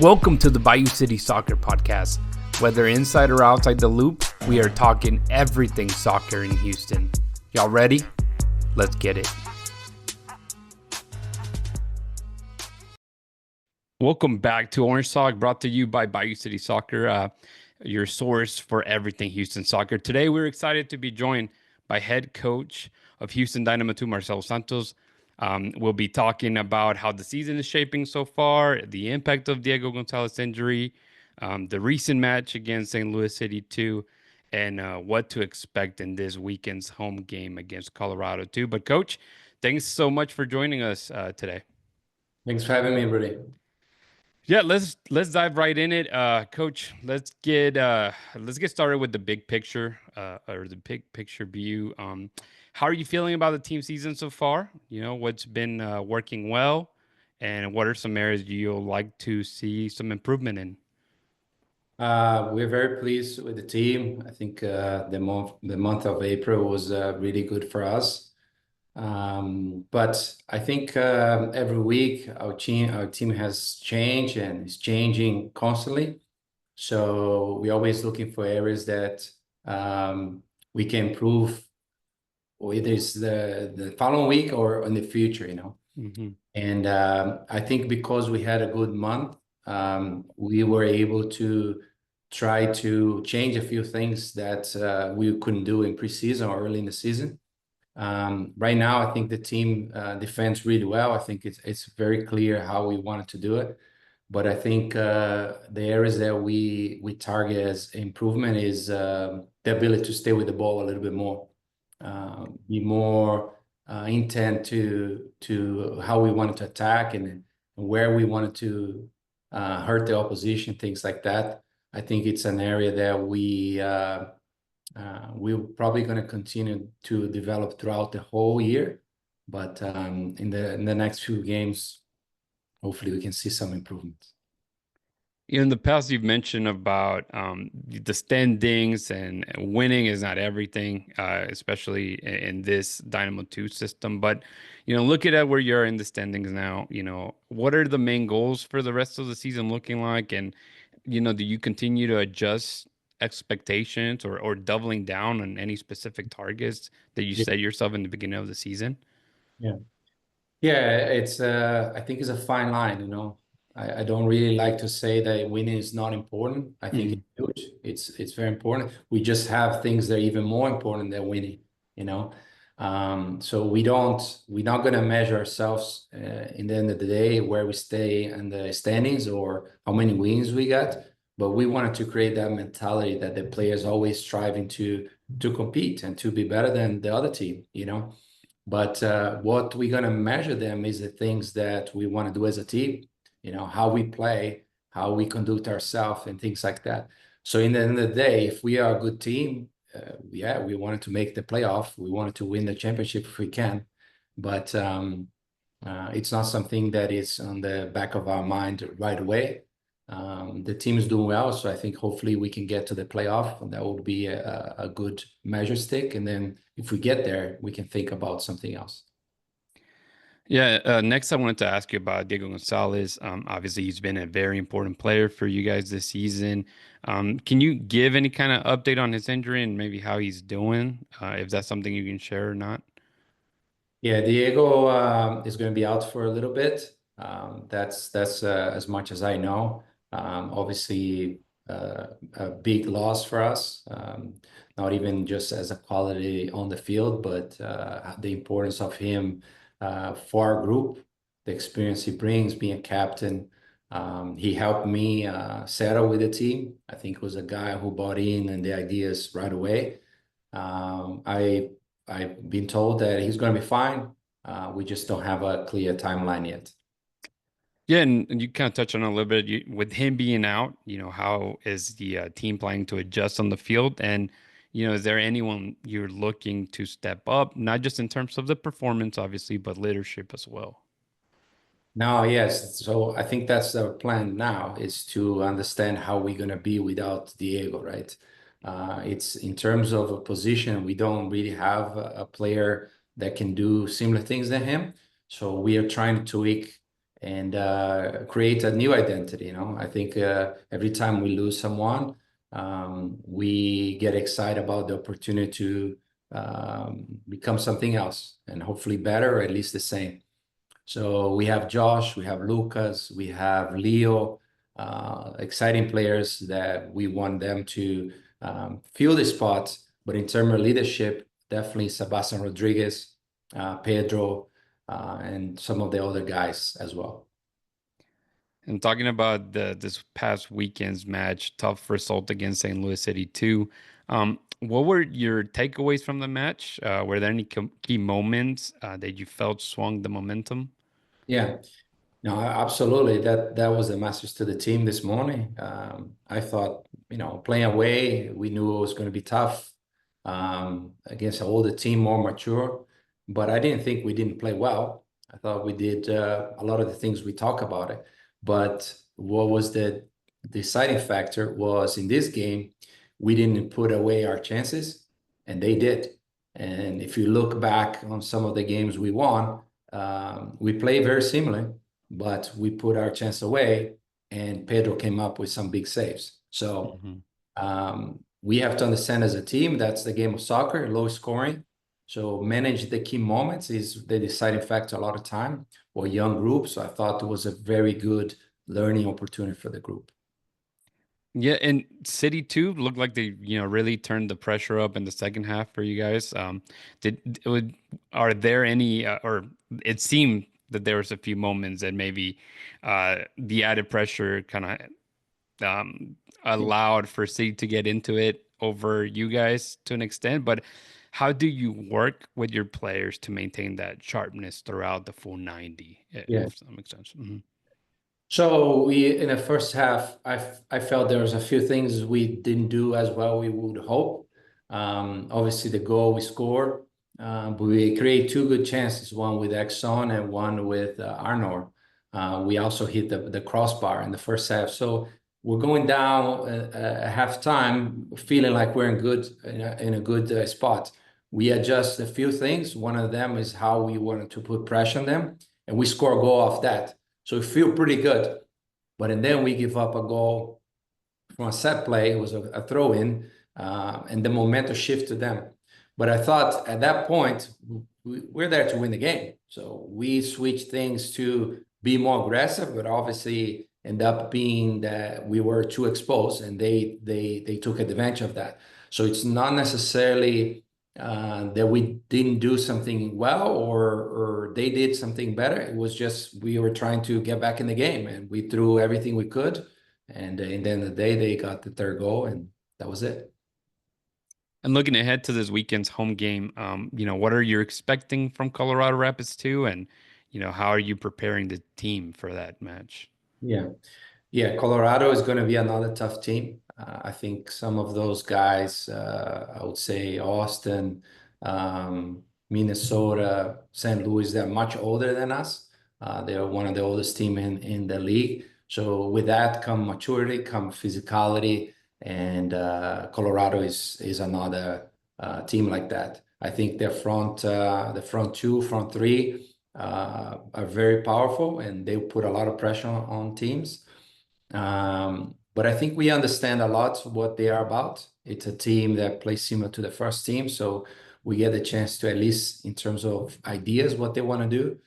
Welcome to the Bayou City Soccer Podcast. Whether inside or outside the loop, we are talking everything soccer in Houston. Y'all ready? Let's get it. Welcome back to Orange Sock, brought to you by Bayou City Soccer, your source for everything Houston soccer. Today, we're excited to be joined by head coach of Houston Dynamo 2, Marcelo Santos. We'll be talking about how the season is shaping so far, the impact of Diego Gonzalez injury, the recent match against St. Louis City 2, and what to expect in this weekend's home game against Colorado 2. But Coach, thanks so much for joining us today. Thanks for having me, Rudy. Yeah, let's dive right in it, Coach. Let's get started with the big picture, or the big picture view. How are you feeling about the team season so far? You know, what's been working well, and what are some areas you'll like to see some improvement in? We're very pleased with the team. I think the month of April was really good for us. But I think every week our team has changed and is changing constantly. So we're always looking for areas that we can improve, whether it's the following week or in the future, you know. Mm-hmm. And I think because we had a good month, we were able to try to change a few things that we couldn't do in preseason or early in the season. Right now, I think the team defends really well. I think it's very clear how we wanted to do it. But I think the areas that we target as improvement is the ability to stay with the ball a little bit more, be more intent to how we wanted to attack and where we wanted to hurt the opposition, things like that. I think it's an area that we're probably going to continue to develop throughout the whole year, but in the next few games, hopefully we can see some improvements. In the past, you've mentioned about the standings and winning is not everything, especially in this Dynamo 2 system. But, you know, looking at where you're in the standings now, you know, what are the main goals for the rest of the season looking like? And, you know, do you continue to adjust expectations or doubling down on any specific targets that you set yourself in the beginning of the season? Yeah. Yeah, it's I think it's a fine line, you know. I don't really like to say that winning is not important. I think it's huge. It's very important. We just have things that are even more important than winning, you know. So we're not going to measure ourselves in the end of the day where we stay in the standings or how many wins we got, but we wanted to create that mentality that the players always striving to compete and to be better than the other team, you know. But what we're going to measure them is the things that we want to do as a team, you know, how we play, how we conduct ourselves and things like that. So in the end of the day, if we are a good team, we wanted to make the playoff. We wanted to win the championship if we can. But it's not something that is on the back of our mind right away. The team is doing well, so I think hopefully we can get to the playoff, and that would be a good measure stick. And then if we get there, we can think about something else. Yeah, next I wanted to ask you about Diego Gonzalez. Obviously, he's been a very important player for you guys this season. Can you give any kind of update on his injury and maybe how he's doing, if that's something you can share or not? Yeah, Diego is going to be out for a little bit. That's as much as I know. Obviously, a big loss for us. Not even just as a quality on the field, but the importance of him for our group, the experience he brings, being a captain. He helped me settle with the team. I think he was a guy who bought in and the ideas right away. I've been told that he's going to be fine. We just don't have a clear timeline yet. Yeah, and you kind of touched on it a little bit. With him being out, you know, how is the team planning to adjust on the field? And, you know, is there anyone you're looking to step up, not just in terms of the performance, obviously, but leadership as well? No, yes. So I think that's our plan now, is to understand how we're going to be without Diego, right? It's in terms of a position, we don't really have a player that can do similar things than him. So we are trying to tweak and create a new identity. I think every time we lose someone, we get excited about the opportunity to become something else and hopefully better or at least the same. So we have Josh, we have Lucas, we have Leo, exciting players that we want them to fill the spots. But in terms of leadership, definitely Sebastian Rodriguez, Pedro, and some of the other guys as well. And talking about this past weekend's match, tough result against St. Louis City 2. What were your takeaways from the match? Were there any key moments that you felt swung the momentum? Yeah. No, absolutely. That was the message to the team this morning. I thought, playing away, we knew it was going to be tough against an older team, more mature. But I didn't think we didn't play well. I thought we did a lot of the things we talk about it. But what was the deciding factor was in this game, we didn't put away our chances, and they did. And if you look back on some of the games we won, we play very similar, but we put our chance away, and Pedro came up with some big saves. So Mhm. we have to understand as a team that's the game of soccer, low scoring. So manage the key moments is the deciding factor a lot of time for young groups. So I thought it was a very good learning opportunity for the group. Yeah, and City 2 looked like they, really turned the pressure up in the second half for you guys. Are there any, or it seemed that there was a few moments that maybe the added pressure kind of allowed for City to get into it over you guys to an extent. But how do you work with your players to maintain that sharpness throughout the full 90, Yeah. if that makes sense? Mhm. So we in the first half, I felt there was a few things we didn't do as well we would hope. Obviously, the goal we scored, but we create two good chances, one with Exxon and one with Arnor. We also hit the crossbar in the first half. So we're going down at halftime, feeling like we're in a good spot. We adjust a few things. One of them is how we wanted to put pressure on them, and we score a goal off that. So we feel pretty good. But and then we give up a goal from a set play. It was a throw in, and the momentum shift to them. But I thought at that point, we're there to win the game. So we switched things to be more aggressive, but obviously end up being that we were too exposed and they took advantage of that. So it's not necessarily that we didn't do something well or they did something better. It was just we were trying to get back in the game and we threw everything we could. And in the end of the day, they got the third goal, and that was it. And looking ahead to this weekend's home game, what are you expecting from Colorado Rapids 2? And, how are you preparing the team for that match? Yeah. Yeah, Colorado is going to be another tough team. I think some of those guys, I would say Austin, Minnesota, St. Louis, they're much older than us. They're one of the oldest team in the league. So with that come maturity, come physicality, and Colorado is another team like that. I think the front two, front three are very powerful, and they put a lot of pressure on teams. But I think we understand a lot what they are about. It's a team that plays similar to the first team, so we get a chance to, at least in terms of ideas, what they want to do,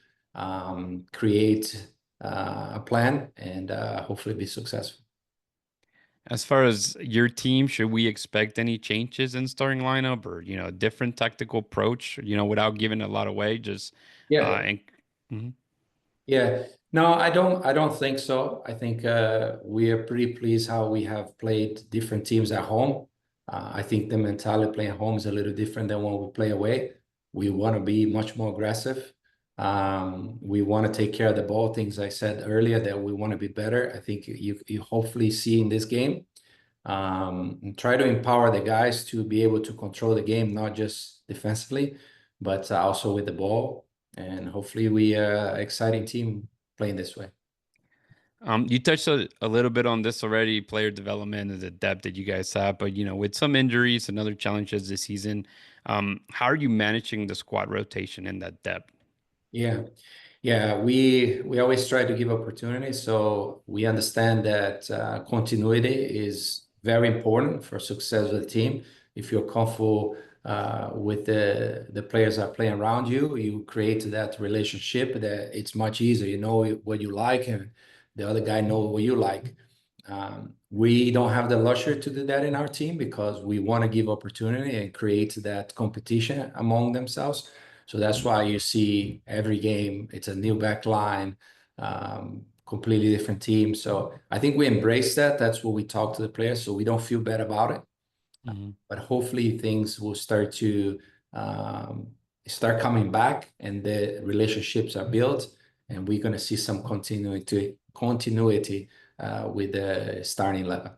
create a plan, and hopefully be successful. As far as your team, should we expect any changes in starting lineup or, a different tactical approach, without giving a lot away? Just Yeah, and Mhm. yeah. No, I don't think so. I think we are pretty pleased how we have played different teams at home. I think the mentality playing at home is a little different than when we play away. We want to be much more aggressive. We want to take care of the ball. Things I said earlier that we want to be better. I think you hopefully see in this game. And try to empower the guys to be able to control the game, not just defensively, but also with the ball. And hopefully we exciting team playing this way. You touched a little bit on this already, player development and the depth that you guys have, but with some injuries and other challenges this season, how are you managing the squad rotation and that depth? Yeah. Yeah, we always try to give opportunities. So we understand that continuity is very important for success of the team. If you're comfortable with the players that are playing around you, you create that relationship that it's much easier. You know what you like, and the other guy knows what you like. We don't have the luxury to do that in our team because we want to give opportunity and create that competition among themselves. So that's why you see every game, it's a new back line, completely different team. So I think we embrace that. That's what we talk to the players. So we don't feel bad about it. Mhm. But hopefully things will start to um, start coming back and the relationships are built and we're going to see some continuity with the starting level.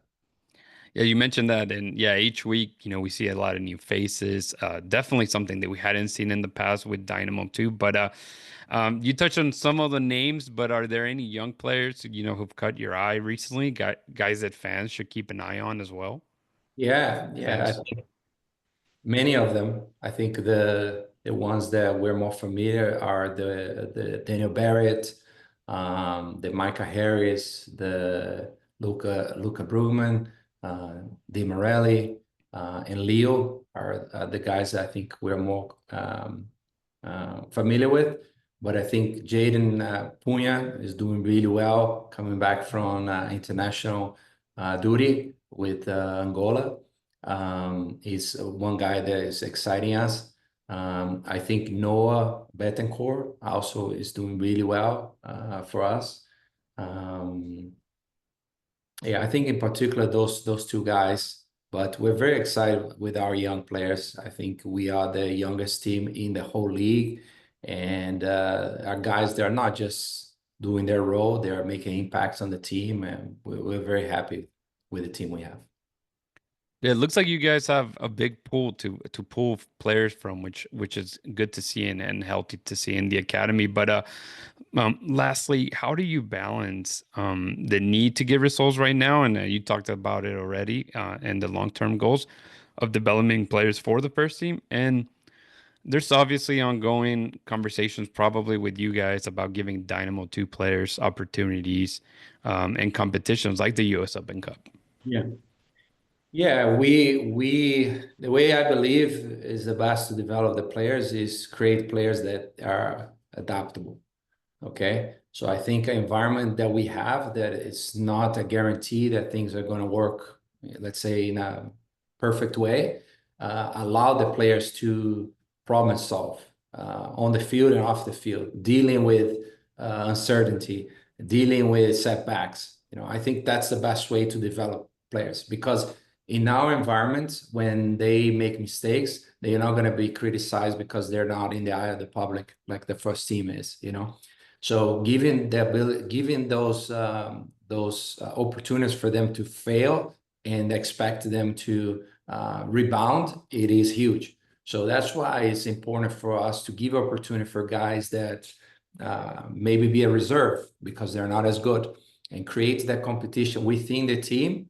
Yeah, you mentioned that, and yeah, each week, we see a lot of new faces. Definitely something that we hadn't seen in the past with Dynamo too. But you touched on some of the names, but are there any young players, who've caught your eye recently? Guys that fans should keep an eye on as well? Yeah, yeah. Fans. Many of them. I think the ones that we're more familiar are the Daniel Barrett, the Micah Harris, the Luca Brugman, Di Morelli, and Leo are the guys that I think we're more familiar with. But I think Jaden Cunha is doing really well, coming back from international duty with Angola. Is one guy that is exciting us. I think Noah Betancourt also is doing really well for us. Um, yeah, I think in particular those two guys, but we're very excited with our young players. I think we are the youngest team in the whole league, and our guys, they're not just doing their role, they're making impacts on the team, and we're very happy with the team we have. Yeah, it looks like you guys have a big pool to pull players from, which is good to see and healthy to see in the academy. But lastly, how do you balance the need to get results right now? And you talked about it already, and the long-term goals of developing players for the first team. And there's obviously ongoing conversations probably with you guys about giving Dynamo 2 players opportunities and competitions like the US Open Cup. Yeah. Yeah, we the way I believe is the best to develop the players is create players that are adaptable. Okay. So I think an environment that we have that it's not a guarantee that things are going to work, let's say in a perfect way, allow the players to problem solve on the field and off the field, dealing with uncertainty, dealing with setbacks. I think that's the best way to develop players because in our environment, when they make mistakes, they're not going to be criticized because they're not in the eye of the public like the first team is. So giving the ability, giving those opportunities for them to fail and expect them to rebound, it is huge. So that's why it's important for us to give opportunity for guys that maybe be a reserve because they're not as good and create that competition within the team.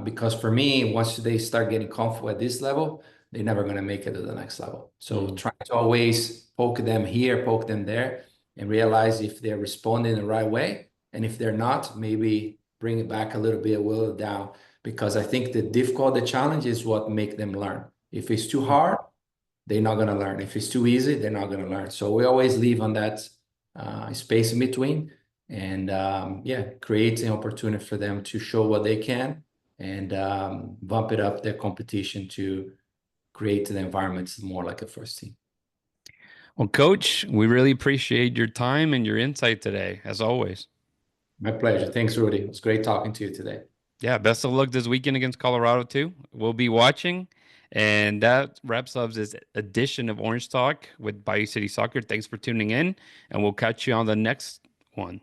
Because for me, once they start getting comfortable at this level, they're never going to make it to the next level. So Mm. try to always poke them here, poke them there, and realize if they're responding the right way. And if they're not, maybe bring it back a little bit, will it down. Because I think the challenge is what make them learn. If it's too hard, they're not going to learn. If it's too easy, they're not going to learn. So we always leave on that space in between and yeah, create an opportunity for them to show what they can and bump it up their competition to create the environment more like a first team. Well, Coach, we really appreciate your time and your insight today, as always. My pleasure. Thanks, Rudy. It was great talking to you today. Yeah, best of luck this weekend against Colorado, too. We'll be watching. And that wraps up this edition of Orange Talk with Bayou City Soccer. Thanks for tuning in, and we'll catch you on the next one.